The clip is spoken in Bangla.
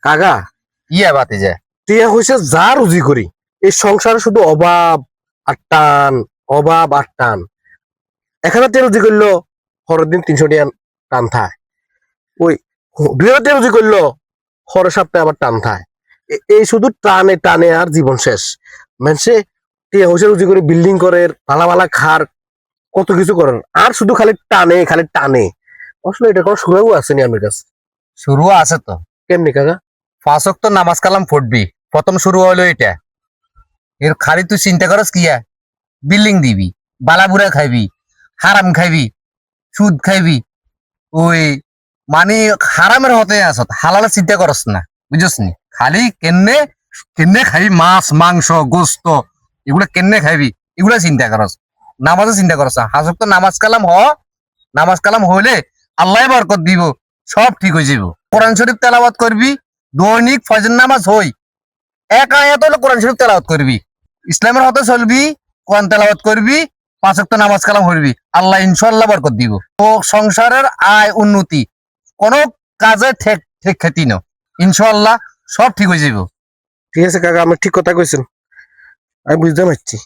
কাকা ইয়া বাতি যায় টিয়া হয়েছে যা রুজি করি এই সংসারে শুধু অভাব আর টান অভাব আর টান। এখানে টিয়া রুজি করলো হরের দিন 300 টিয়া টান থায়, ওই 2000 টিয়া রুজি করলো হরের সপ্তাহে আবার টান থায়। এই শুধু টানে টানে আর জীবন শেষ। মানুষে টিয়া হয়েছে রুজি করে বিল্ডিং করে ভালা ভালা খার কত কিছু করেন আর শুধু খালি টানে খালি টানে। আসলে এটা কোনো সুরাও আসেনি আমার কাছে। শুরু আছে তো। কেমনি কাকা? 5 ওয়াক্ত নামাজ কালাম পড়বি, প্রথম শুরু হলো এটা। এর খালি তুই চিন্তা করস কিয়া বিল্ডিং দিবি, বালাবুড়া খাইবি, হারাম খাইবি, সুদ খাইবি, ওই মানে হারামের হতে আসত, হালালে চিন্তা করস না, বুঝছস নি? খালি কেনে কেনে খাবি, মাছ মাংস গোস্ত এগুলা কেনে খাইবি, এগুলা চিন্তা করস, নামাজে চিন্তা করস না। 5 ওয়াক্ত নামাজ কালাম নামাজ কালাম হইলে আল্লাহ বরকত দিব, সব ঠিক হয়ে যাব। কোরআন শরীফ তেলাওয়াত করবি, দৈনিক ফজর নামাজ হই এক আয়াত হলে কোরআন শরীফ তেলাওয়াত করবি, ইসলামের হতে চলবি, কোরআন তেলাওয়াত করবি, 5 ওয়াক্ত নামাজ কালাম করবি, আল্লাহ ইনশাআল্লাহ বরকত দিব। তো সংসারের আয় উন্নতি কোনো কাজে ঠেক ঠেক খেতি না, ইনশাআল্লাহ সব ঠিক হয়ে যাব। ঠিক আছে কাকা, আমি ঠিক কথা কইছেন, আমি বুঝতে পারছি।